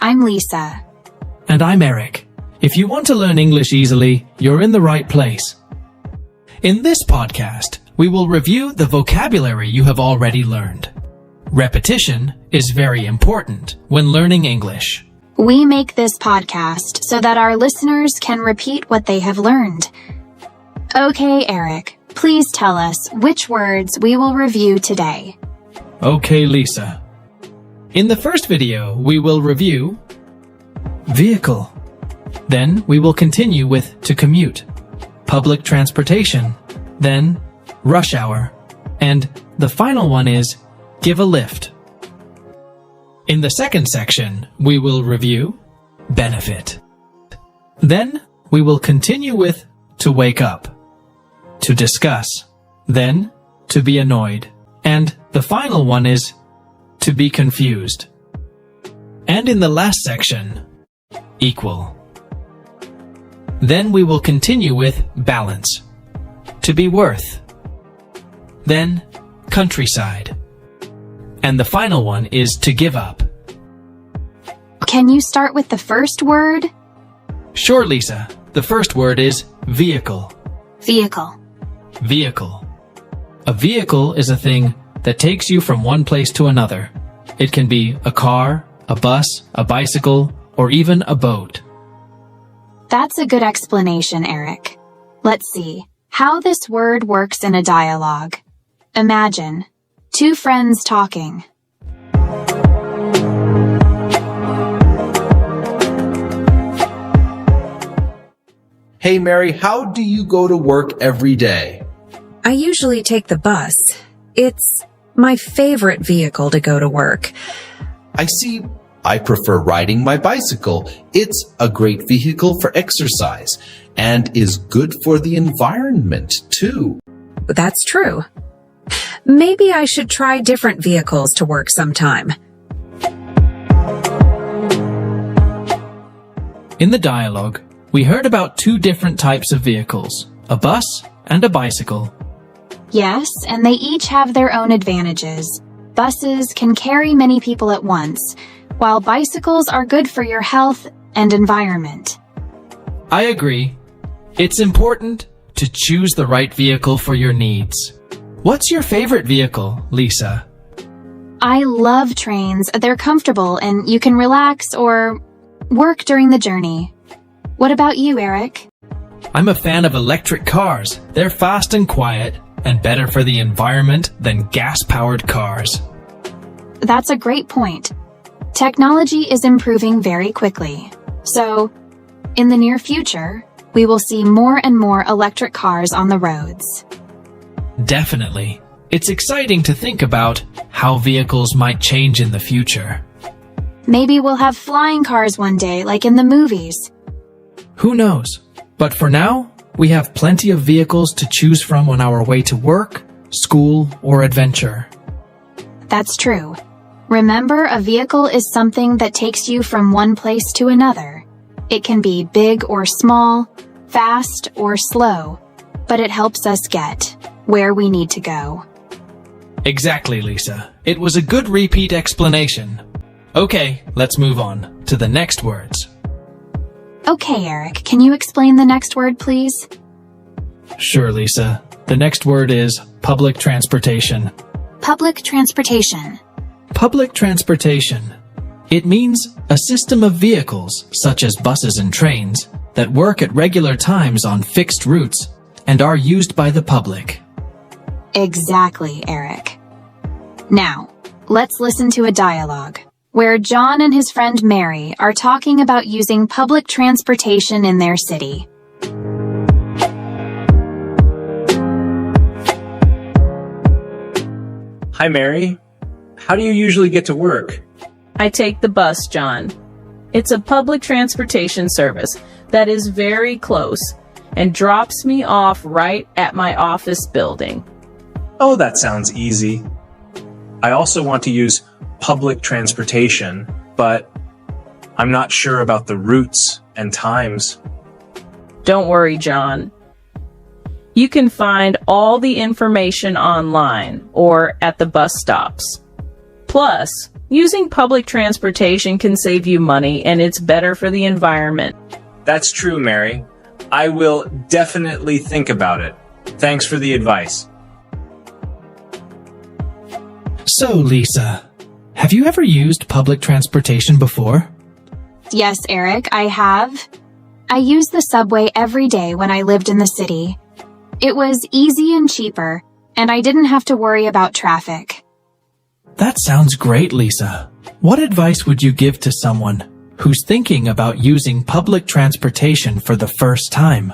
I'm Lisa. And I'm Eric. If you want to learn English easily, you're in the right place. In this podcast, we will review the vocabulary you have already learned. Repetition is very important when learning English. We make this podcast so that our listeners can repeat what they have learned. Okay, Eric, please tell us which words we will review today. Okay, Lisa. In the first video, we will review vehicle. Then we will continue with to commute, public transportation, then rush hour, and the final one is give a lift. In the second section, we will review benefit. Then we will continue with to wake up, to discuss, then to be annoyed, and the final one is to be confused. And in the last section, equal. Then we will continue with balance, to be worth, then countryside, and the final one is to give up. Can you start with the first word? Sure, Lisa. The first word is vehicle. Vehicle. Vehicle. A vehicle is a thing that takes you from one place to another. It can be a car, a bus, a bicycle, or even a boat. That's a good explanation, Eric. Let's see how this word works in a dialogue. Imagine two friends talking. Hey Mary, how do you go to work every day? I usually take the bus. It's my favorite vehicle to go to work. I see. I prefer riding my bicycle. It's a great vehicle for exercise and is good for the environment, too. That's true. Maybe I should try different vehicles to work sometime. In the dialogue, we heard about two different types of vehicles, a bus and a bicycle. Yes, and they each have their own advantages. Buses can carry many people at once, while bicycles are good for your health and environment. I agree. It's important to choose the right vehicle for your needs. What's your favorite vehicle, Lisa? I love trains. They're comfortable and you can relax or work during the journey. What about you, Eric? I'm a fan of electric cars. They're fast and quiet and better for the environment than gas-powered cars. That's a great point. Technology is improving very quickly. So, in the near future, we will see more and more electric cars on the roads. Definitely. It's exciting to think about how vehicles might change in the future. Maybe we'll have flying cars one day, like in the movies. Who knows? But for now, we have plenty of vehicles to choose from on our way to work, school, or adventure. That's true. Remember, a vehicle is something that takes you from one place to another. It can be big or small, fast or slow, but it helps us get where we need to go. Exactly, Lisa. It was a good repeat explanation. Okay, let's move on to the next words. Okay, Eric, can you explain the next word, please? Sure, Lisa. The next word is public transportation. Public transportation. Public transportation. It means a system of vehicles, such as buses and trains, that work at regular times on fixed routes and are used by the public. Exactly, Eric. Now, let's listen to a dialogue where John and his friend Mary are talking about using public transportation in their city. Hi, Mary. How do you usually get to work? I take the bus, John. It's a public transportation service that is very close and drops me off right at my office building. Oh, that sounds easy. I also want to use public transportation, but I'm not sure about the routes and times. Don't worry, John. You can find all the information online or at the bus stops. Plus, Using public transportation can save you money and it's better for the environment. That's true, Mary. I will definitely think about it. Thanks for the advice. So, Lisa, have you ever used public transportation before? Yes, Eric, I have. I use the subway every day when I lived in the city. It was easy and cheaper, and I didn't have to worry about traffic. That sounds great, Lisa. What advice would you give to someone who's thinking about using public transportation for the first time?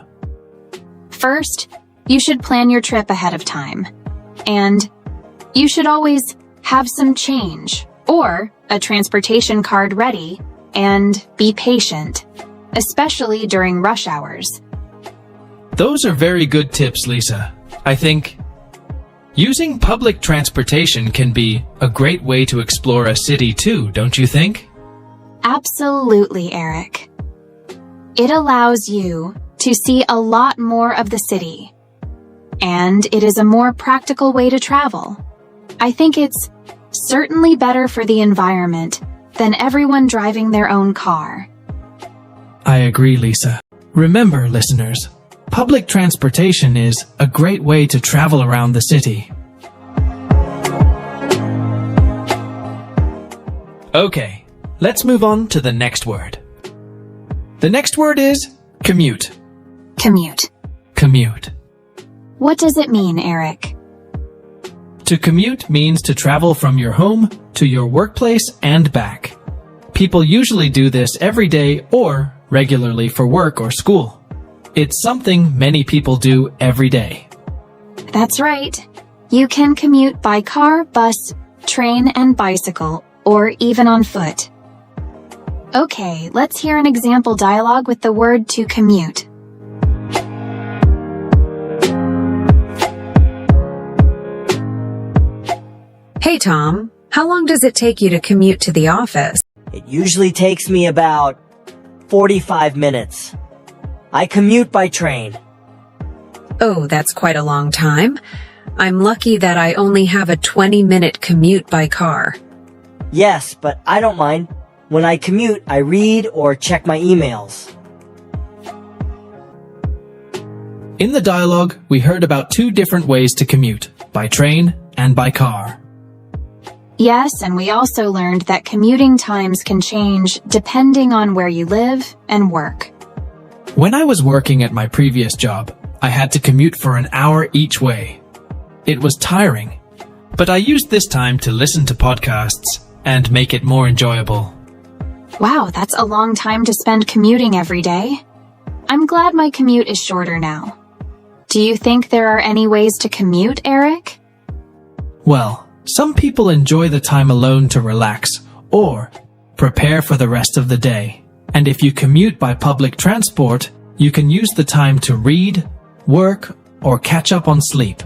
First, you should plan your trip ahead of time. And you should always have some change or a transportation card ready and be patient, especially during rush hours. Those are very good tips, Lisa. I think using public transportation can be a great way to explore a city too, don't you think? Absolutely, Eric. It allows you to see a lot more of the city, and it is a more practical way to travel. I think it's certainly better for the environment than everyone driving their own car. I agree, Lisa. Remember, listeners, public transportation is a great way to travel around the city. Okay, let's move on to the next word. The next word is commute. Commute. Commute. What does it mean, Eric? To commute means to travel from your home to your workplace and back. People usually do this every day or regularly for work or school. It's something many people do every day. That's right. You can commute by car, bus, train, and bicycle, or even on foot. Okay, let's hear an example dialogue with the word to commute. Hey, Tom, how long does it take you to commute to the office? It usually takes me about 45 minutes. I commute by train. Oh, that's quite a long time. I'm lucky that I only have a 20-minute commute by car. Yes, but I don't mind. When I commute, I read or check my emails. In the dialogue, we heard about two different ways to commute, by train and by car. Yes, and we also learned that commuting times can change depending on where you live and work. When I was working at my previous job, I had to commute for an hour each way. It was tiring, but I used this time to listen to podcasts and make it more enjoyable. Wow, that's a long time to spend commuting every day. I'm glad my commute is shorter now. Do you think there are any ways to commute, Eric? Well, some people enjoy the time alone to relax or prepare for the rest of the day. And if you commute by public transport, you can use the time to read, work, or catch up on sleep.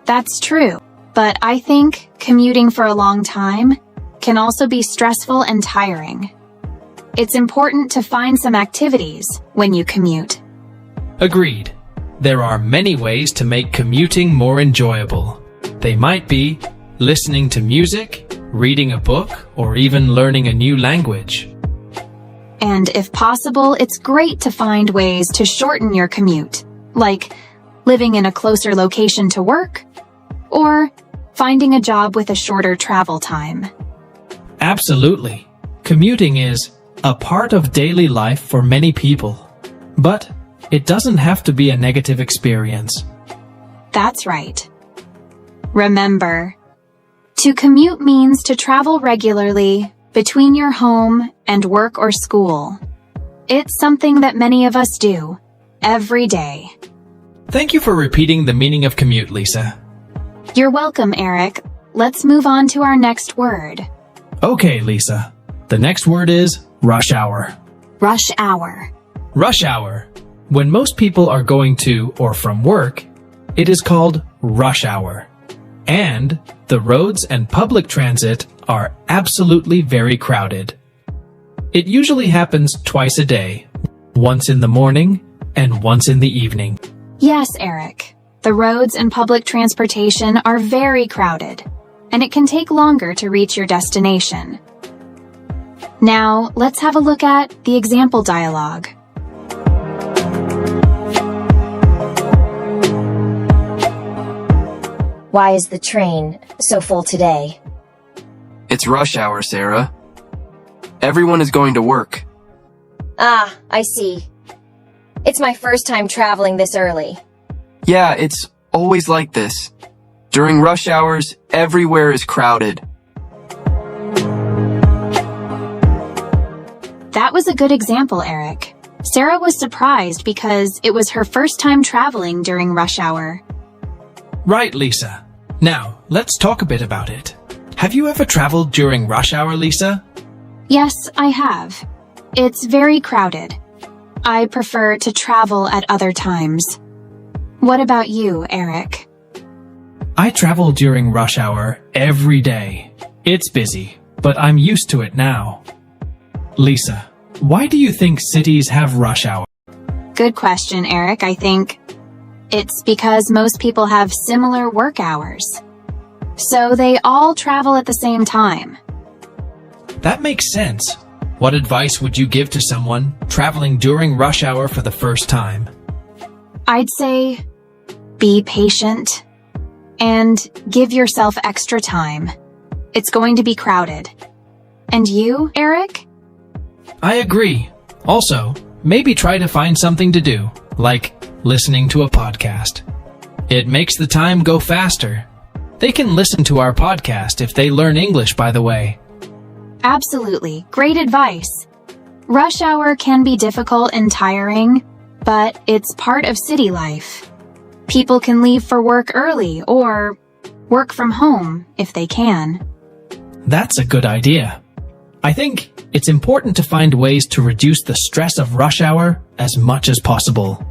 That's true, but I think commuting for a long time can also be stressful and tiring. It's important to find some activities when you commute. Agreed. There are many ways to make commuting more enjoyable. They might be listening to music, reading a book, or even learning a new language. And if possible, it's great to find ways to shorten your commute, like living in a closer location to work, or finding a job with a shorter travel time. Absolutely. Commuting is a part of daily life for many people, but it doesn't have to be a negative experience. That's right. Remember, to commute means to travel regularly between your home and work or school. It's something that many of us do every day. Thank you for repeating the meaning of commute, Lisa. You're welcome, Eric. Let's move on to our next word. Okay, Lisa. The next word is rush hour. Rush hour. Rush hour. When most people are going to or from work, it is called rush hour. And the roads and public transit are absolutely very crowded. It usually happens twice a day, once in the morning and once in the evening. Yes, Eric. The roads and public transportation are very crowded, and it can take longer to reach your destination. Now, let's have a look at the example dialogue. Why is the train so full today? It's rush hour, Sarah. Everyone is going to work. Ah, I see. It's my first time traveling this early. Yeah, it's always like this. During rush hours, everywhere is crowded. That was a good example, Eric. Sarah was surprised because it was her first time traveling during rush hour. Right, Lisa. Now, let's talk a bit about it. Have you ever traveled during rush hour, Lisa? Yes, I have. It's very crowded. I prefer to travel at other times. What about you, Eric? I travel during rush hour every day. It's busy, but I'm used to it now. Lisa, why do you think cities have rush hour? Good question, Eric. I think it's because most people have similar work hours. So they all travel at the same time. That makes sense. What advice would you give to someone traveling during rush hour for the first time? I'd say be patient and give yourself extra time. It's going to be crowded. And you, Eric? I agree. Also, maybe try to find something to do, like listening to a podcast. It makes the time go faster. They can listen to our podcast if they learn English, by the way. Absolutely. Great advice. Rush hour can be difficult and tiring, but it's part of city life. People can leave for work early or work from home if they can. That's a good idea. I think it's important to find ways to reduce the stress of rush hour as much as possible.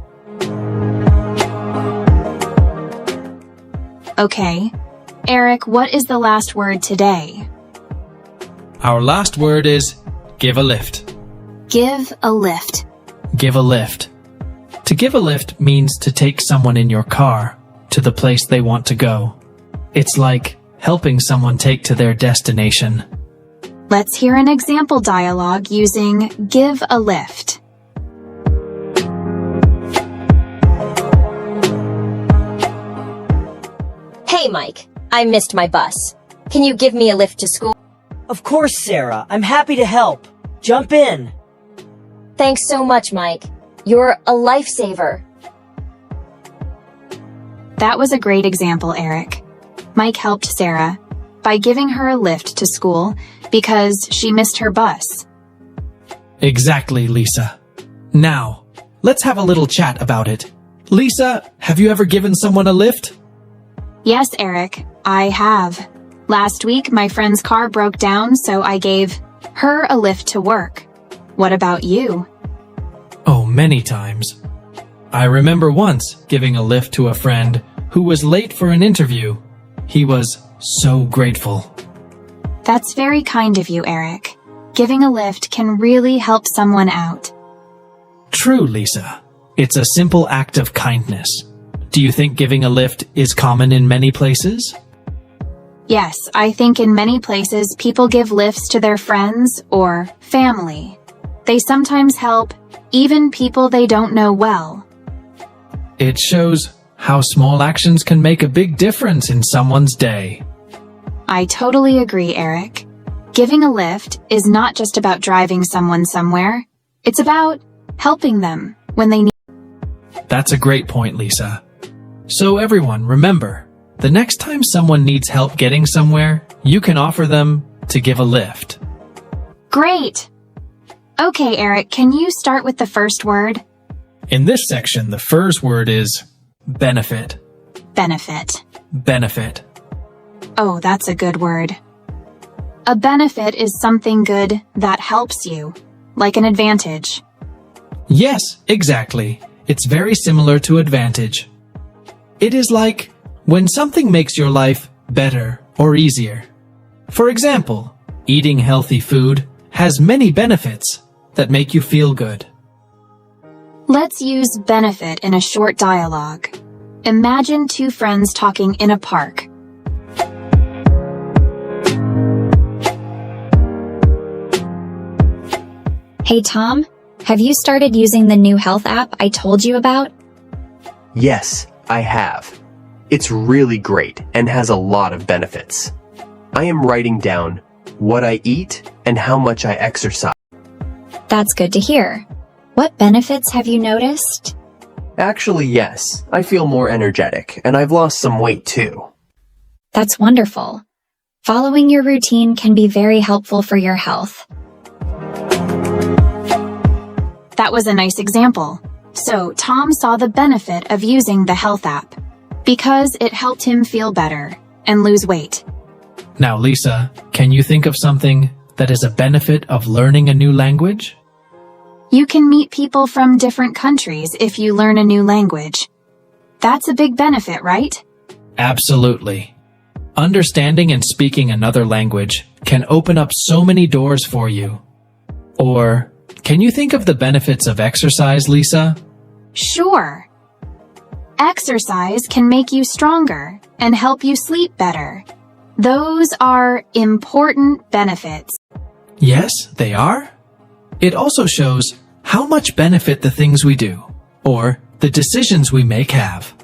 Okay. Eric, what is the last word today? Our last word is give a lift. Give a lift. Give a lift. To give a lift means to take someone in your car to the place they want to go. It's like helping someone take to their destination. Let's hear an example dialogue using give a lift. Hey, Mike. I missed my bus. Can you give me a lift to school? Of course, Sarah. I'm happy to help. Jump in. Thanks so much, Mike. You're a lifesaver. That was a great example, Eric. Mike helped Sarah by giving her a lift to school because she missed her bus. Exactly, Lisa. Now, let's have a little chat about it. Lisa, have you ever given someone a lift? Yes, Eric, I have. Last week, my friend's car broke down, so I gave her a lift to work. What about you? Oh, many times. I remember once giving a lift to a friend who was late for an interview. He was so grateful. That's very kind of you, Eric. Giving a lift can really help someone out. True, Lisa. It's a simple act of kindness. Do you think giving a lift is common in many places? Yes, I think in many places people give lifts to their friends or family. They sometimes help even people they don't know well. It shows how small actions can make a big difference in someone's day. I totally agree, Eric. Giving a lift is not just about driving someone somewhere. It's about helping them when they need. That's a great point, Lisa. So everyone, remember, the next time someone needs help getting somewhere, you can offer them to give a lift. Great! Okay, Eric, can you start with the first word? In this section, the first word is benefit. Benefit. Benefit. Oh, that's a good word. A benefit is something good that helps you, like an advantage. Yes, exactly. It's very similar to advantage. It is like when something makes your life better or easier. For example, eating healthy food has many benefits that make you feel good. Let's use benefit in a short dialogue. Imagine two friends talking in a park. Hey Tom, have you started using the new health app I told you about? Yes, I have. It's really great and has a lot of benefits. I am writing down what I eat and how much I exercise. That's good to hear. What benefits have you noticed? Actually, yes. I feel more energetic and I've lost some weight too. That's wonderful. Following your routine can be very helpful for your health. That was a nice example. So Tom saw the benefit of using the health app because it helped him feel better and lose weight. Now, Lisa, can you think of something that is a benefit of learning a new language? You can meet people from different countries if you learn a new language. That's a big benefit, right? Absolutely. Understanding and speaking another language can open up so many doors for you. Or, can you think of the benefits of exercise, Lisa? Sure. Exercise can make you stronger and help you sleep better. Those are important benefits. Yes, they are. It also shows how much benefit the things we do, or the decisions we make have.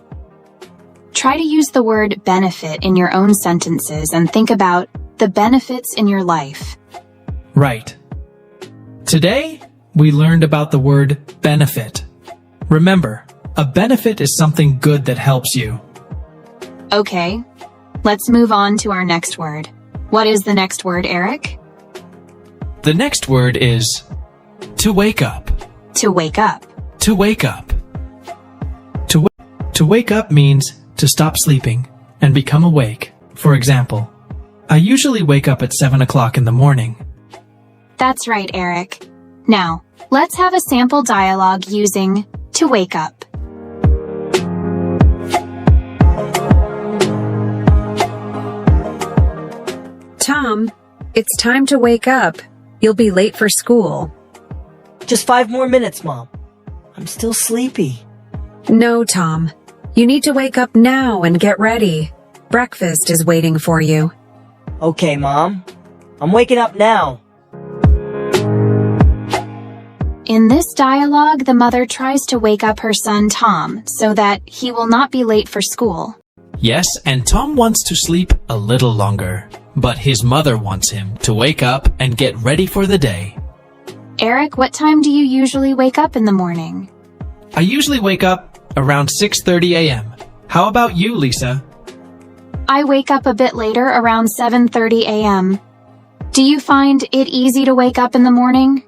Try to use the word benefit in your own sentences and think about the benefits in your life. Right. Today, we learned about the word benefit. Remember, a benefit is something good that helps you. Okay, let's move on to our next word. What is the next word, Eric? The next word is to wake up. To wake up. To wake up. To wake up means to stop sleeping and become awake. For example, I usually wake up at 7 o'clock in the morning. That's right, Eric. Now, let's have a sample dialogue using to wake up. Tom, it's time to wake up. You'll be late for school. Just 5 more minutes, Mom. I'm still sleepy. No, Tom. You need to wake up now and get ready. Breakfast is waiting for you. Okay, Mom. I'm waking up now. In this dialogue, the mother tries to wake up her son Tom so that he will not be late for school. Yes, and Tom wants to sleep a little longer, but his mother wants him to wake up and get ready for the day. Eric, what time do you usually wake up in the morning? I usually wake up around 6:30 a.m. How about you, Lisa? I wake up a bit later, around 7:30 a.m. Do you find it easy to wake up in the morning?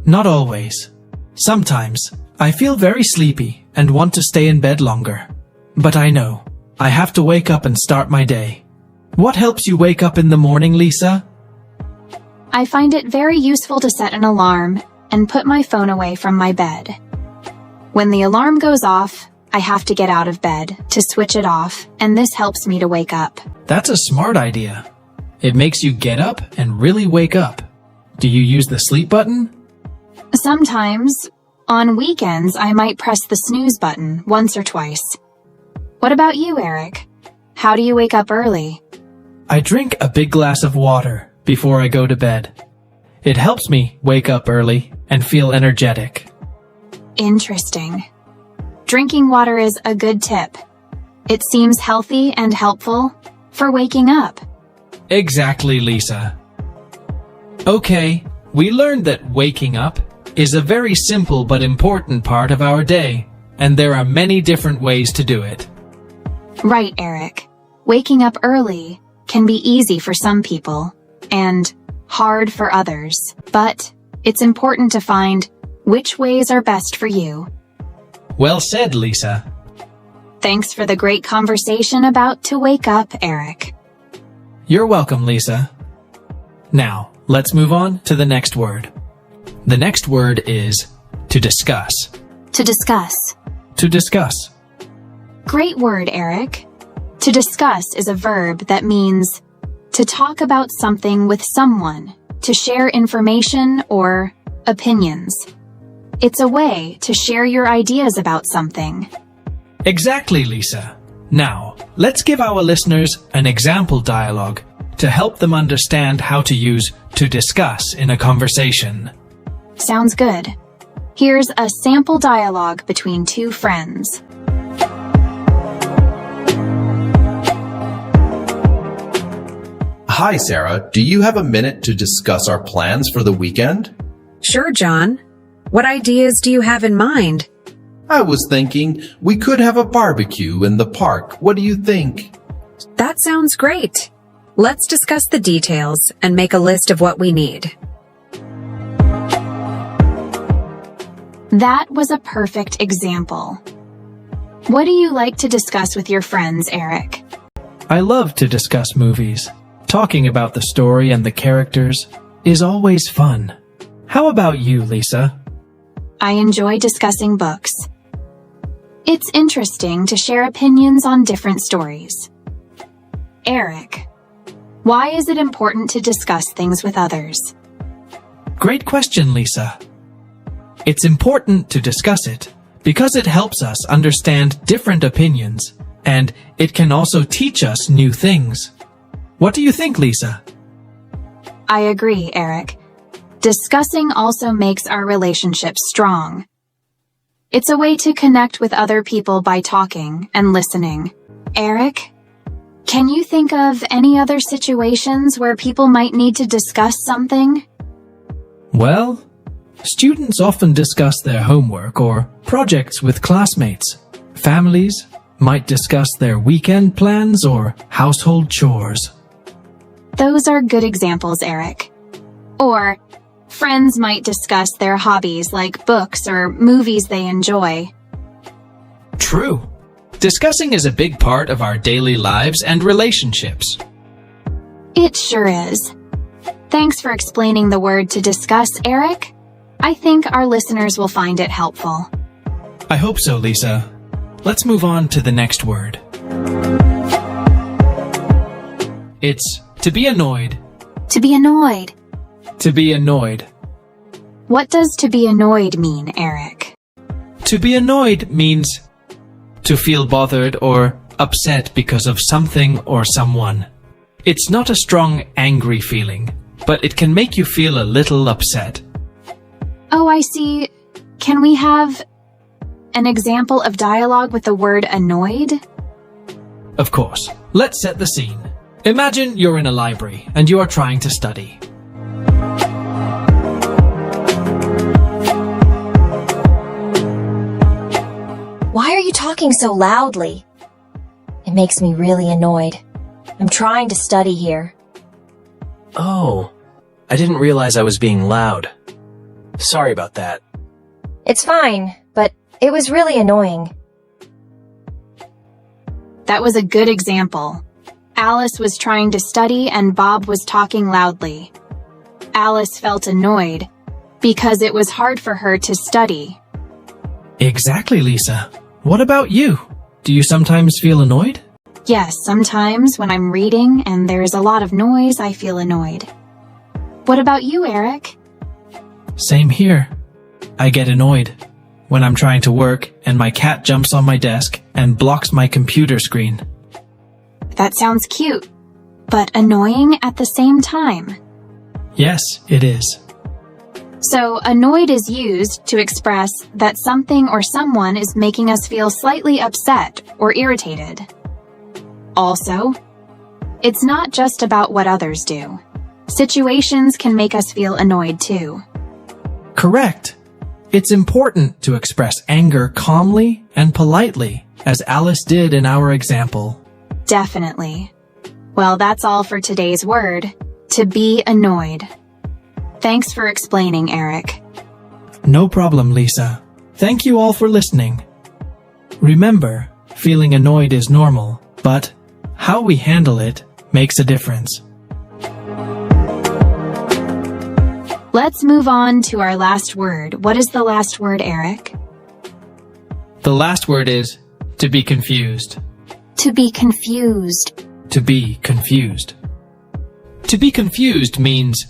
Not always. Sometimes I feel very sleepy and want to stay in bed longer. But I know I have to wake up and start my day. What helps you wake up in the morning, Lisa? I find it very useful to set an alarm and put my phone away from my bed. When the alarm goes off, I have to get out of bed to switch it off, and this helps me to wake up. That's a smart idea. It makes you get up and really wake up. Do you use the sleep button? Sometimes, on weekends, I might press the snooze button once or twice. What about you, Eric? How do you wake up early? I drink a big glass of water before I go to bed. It helps me wake up early and feel energetic. Interesting. Drinking water is a good tip. It seems healthy and helpful for waking up. Exactly, Lisa. Okay, we learned that waking up is a very simple but important part of our day, and there are many different ways to do it. Right, Eric. Waking up early can be easy for some people and hard for others, but it's important to find which ways are best for you. Well said, Lisa. Thanks for the great conversation about to wake up, Eric. You're welcome, Lisa. Now, let's move on to the next word. The next word is to discuss. To discuss. To discuss. Great word, Eric. To discuss is a verb that means to talk about something with someone, to share information or opinions. It's a way to share your ideas about something. Exactly, Lisa. Now, let's give our listeners an example dialogue to help them understand how to use to discuss in a conversation. Sounds good. Here's a sample dialogue between two friends. Hi, Sarah. Do you have a minute to discuss our plans for the weekend? Sure, John. What ideas do you have in mind? I was thinking we could have a barbecue in the park. What do you think? That sounds great. Let's discuss the details and make a list of what we need. That was a perfect example. What do you like to discuss with your friends, Eric? I love to discuss movies. Talking about the story and the characters is always fun. How about you, Lisa? I enjoy discussing books. It's interesting to share opinions on different stories. Eric, why is it important to discuss things with others? Great question, Lisa. It's important to discuss it because it helps us understand different opinions, and it can also teach us new things. What do you think, Lisa? I agree, Eric. Discussing also makes our relationship strong. It's a way to connect with other people by talking and listening. Eric, can you think of any other situations where people might need to discuss something? Well, students often discuss their homework or projects with classmates. Families might discuss their weekend plans or household chores. Those are good examples, Eric. Or, friends might discuss their hobbies like books or movies they enjoy. True. Discussing is a big part of our daily lives and relationships. It sure is. Thanks for explaining the word to discuss, Eric. I think our listeners will find it helpful. I hope so, Lisa. Let's move on to the next word. It's to be annoyed. To be annoyed. To be annoyed. What does to be annoyed mean, Eric? To be annoyed means to feel bothered or upset because of something or someone. It's not a strong, angry feeling, but it can make you feel a little upset. Oh, I see. Can we have an example of dialogue with the word annoyed? Of course. Let's set the scene. Imagine you're in a library and you are trying to study. Why are you talking so loudly? It makes me really annoyed. I'm trying to study here. Oh, I didn't realize I was being loud. Sorry about that. It's fine, but it was really annoying. That was a good example. Alice was trying to study and Bob was talking loudly. Alice felt annoyed because it was hard for her to study. Exactly, Lisa. What about you? Do you sometimes feel annoyed? Yes, sometimes when I'm reading and there's a lot of noise, I feel annoyed. What about you, Eric? Same here. I get annoyed when I'm trying to work and my cat jumps on my desk and blocks my computer screen. That sounds cute, but annoying at the same time. Yes, it is. So, annoyed is used to express that something or someone is making us feel slightly upset or irritated. Also, it's not just about what others do. Situations can make us feel annoyed too. Correct. It's important to express anger calmly and politely, as Alice did in our example. Definitely. Well, that's all for today's word, to be annoyed. Thanks for explaining, Eric. No problem, Lisa. Thank you all for listening. Remember, feeling annoyed is normal, but how we handle it makes a difference. Let's move on to our last word. What is the last word, Eric? The last word is to be confused. To be confused. To be confused. To be confused means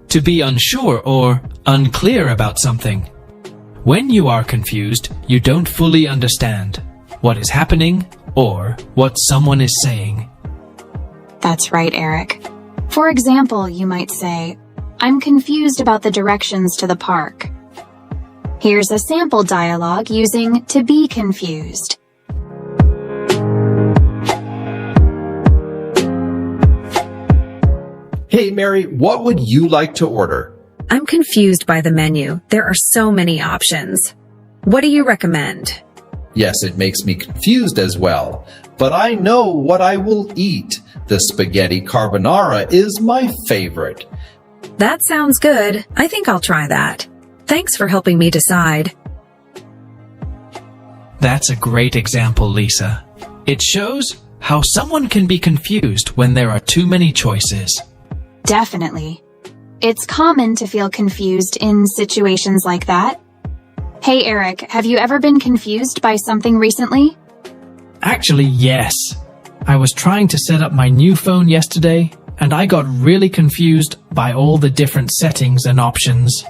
to be unsure or unclear about something. When you are confused, you don't fully understand what is happening or what someone is saying. That's right, Eric. For example, you might say, I'm confused about the directions to the park. Here's a sample dialogue using to be confused. Hey, Mary, what would you like to order? I'm confused by the menu. There are so many options. What do you recommend? Yes, it makes me confused as well, but I know what I will eat. The spaghetti carbonara is my favorite. That sounds good. I think I'll try that. Thanks for helping me decide. That's a great example, Lisa. It shows how someone can be confused when there are too many choices. Definitely. It's common to feel confused in situations like that. Hey Eric, have you ever been confused by something recently? Actually, yes. I was trying to set up my new phone yesterday, and I got really confused by all the different settings and options.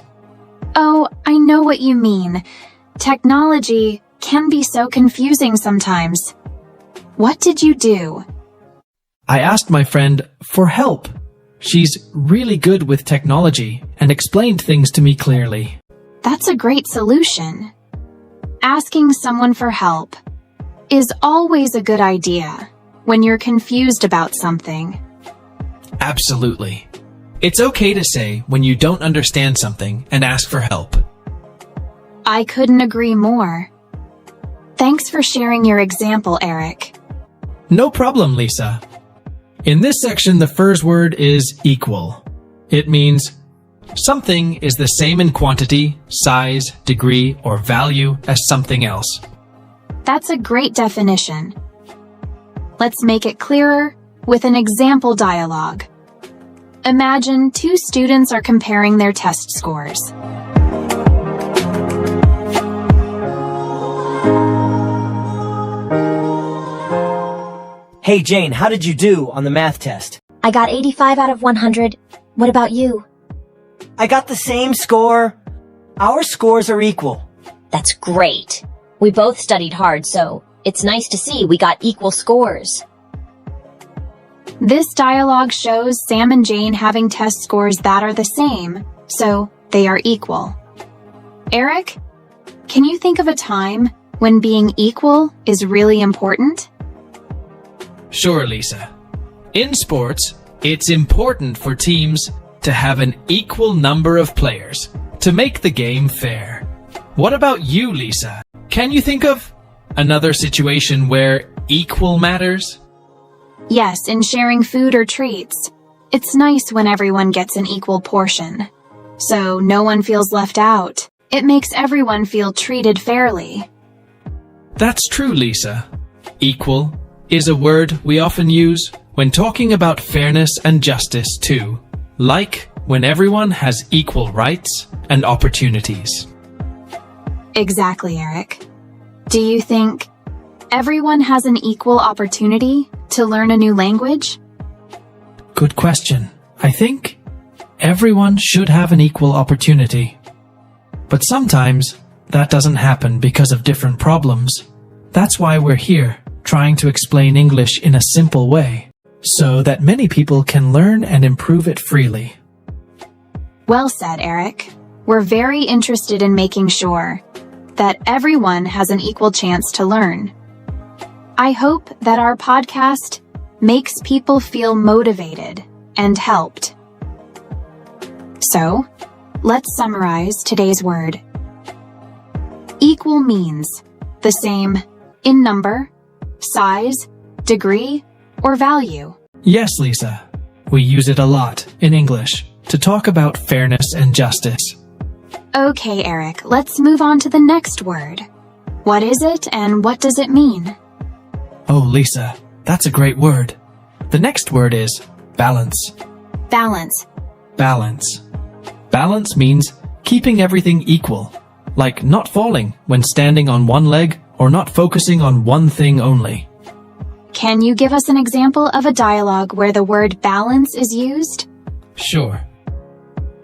Oh, I know what you mean. Technology can be so confusing sometimes. What did you do? I asked my friend for help. She's really good with technology and explained things to me clearly. That's a great solution. Asking someone for help is always a good idea when you're confused about something. Absolutely. It's okay to say when you don't understand something and ask for help. I couldn't agree more. Thanks for sharing your example, Eric. No problem, Lisa. In this section, the first word is equal. It means something is the same in quantity, size, degree, or value as something else. That's a great definition. Let's make it clearer with an example dialogue. Imagine two students are comparing their test scores. Hey Jane, how did you do on the math test? I got 85 out of 100. What about you? I got the same score. Our scores are equal. That's great. We both studied hard, so it's nice to see we got equal scores. This dialogue shows Sam and Jane having test scores that are the same, so they are equal. Eric, can you think of a time when being equal is really important? Sure, Lisa. In sports, it's important for teams to have an equal number of players to make the game fair. What about you, Lisa? Can you think of another situation where equal matters? Yes, in sharing food or treats. It's nice when everyone gets an equal portion, so no one feels left out. It makes everyone feel treated fairly. That's true, Lisa. Equal is a word we often use when talking about fairness and justice too, like when everyone has equal rights and opportunities. Exactly, Eric. Do you think everyone has an equal opportunity to learn a new language? Good question. I think everyone should have an equal opportunity. But sometimes that doesn't happen because of different problems. That's why we're here, trying to explain English in a simple way, so that many people can learn and improve it freely. Well said, Eric. We're very interested in making sure that everyone has an equal chance to learn. I hope that our podcast makes people feel motivated and helped. So, let's summarize today's word. Equal means the same in number, size, degree, or value. Yes, Lisa. We use it a lot in English to talk about fairness and justice. Okay, Eric, let's move on to the next word. What is it and what does it mean? Oh, Lisa, that's a great word. The next word is balance. Balance. Balance. Balance means keeping everything equal, like not falling when standing on one leg or not focusing on one thing only. Can you give us an example of a dialogue where the word balance is used? Sure.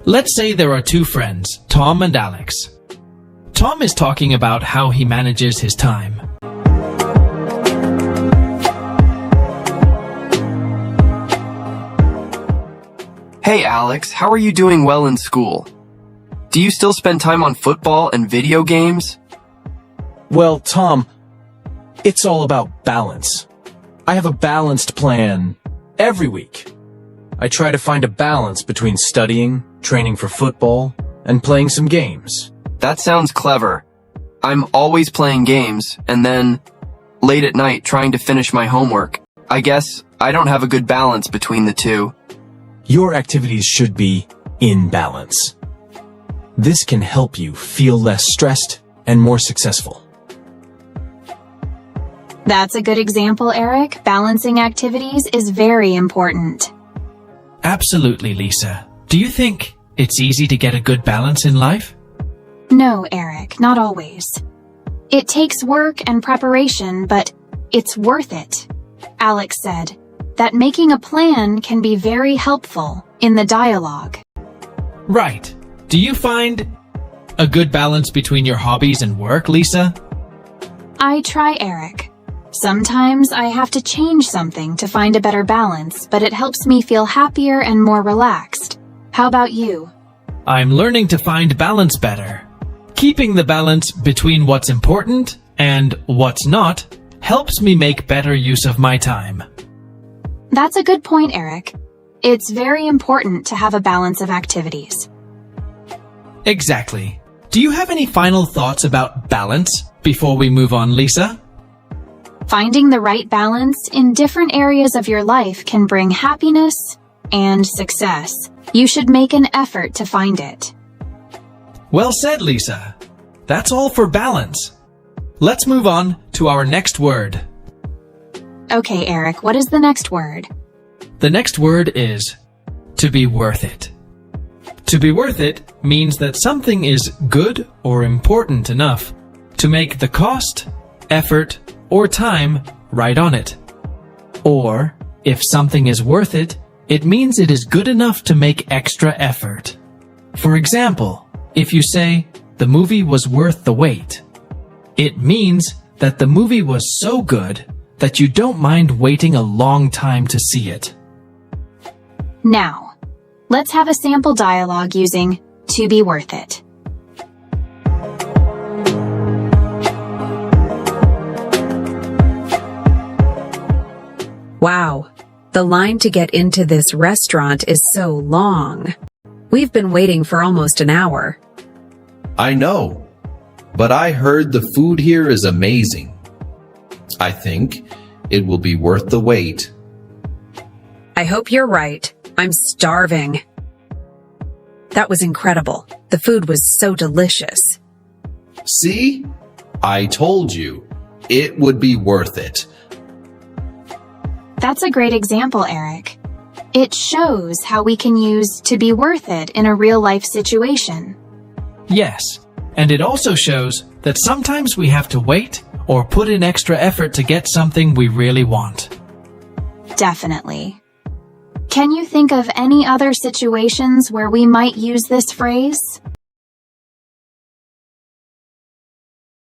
Let's say there are two friends, Tom and Alex. Tom is talking about how he manages his time. Hey Alex, how are you doing well in school? Do you still spend time on football and video games? Well, Tom, it's all about balance. I have a balanced plan every week. I try to find a balance between studying, training for football, and playing some games. That sounds clever. I'm always playing games, and then late at night trying to finish my homework. I guess I don't have a good balance between the two. Your activities should be in balance. This can help you feel less stressed and more successful. That's a good example, Eric. Balancing activities is very important. Absolutely, Lisa. Do you think it's easy to get a good balance in life? No, Eric, not always. It takes work and preparation, but it's worth it. Alex said that making a plan can be very helpful in the dialogue. Right. Do you find a good balance between your hobbies and work, Lisa? I try, Eric. Sometimes I have to change something to find a better balance, but it helps me feel happier and more relaxed. How about you? I'm learning to find balance better. Keeping the balance between what's important and what's not helps me make better use of my time. That's a good point, Eric. It's very important to have a balance of activities. Exactly. Do you have any final thoughts about balance before we move on, Lisa? Finding the right balance in different areas of your life can bring happiness and success. You should make an effort to find it. Well said, Lisa. That's all for balance. Let's move on to our next word. Okay, Eric, what is the next word? The next word is to be worth it. To be worth it means that something is good or important enough to make the cost, effort, or time right on it. Or, if something is worth it, it means it is good enough to make extra effort. For example, if you say, the movie was worth the wait, it means that the movie was so good that you don't mind waiting a long time to see it. Now, let's have a sample dialogue using to be worth it. Wow, the line to get into this restaurant is so long. We've been waiting for almost an hour. I know, but I heard the food here is amazing. I think it will be worth the wait. I hope you're right. I'm starving. That was incredible. The food was so delicious. See? I told you, it would be worth it. That's a great example, Eric. It shows how we can use to be worth it in a real-life situation. Yes, and it also shows that sometimes we have to wait or put in extra effort to get something we really want. Definitely. Can you think of any other situations where we might use this phrase?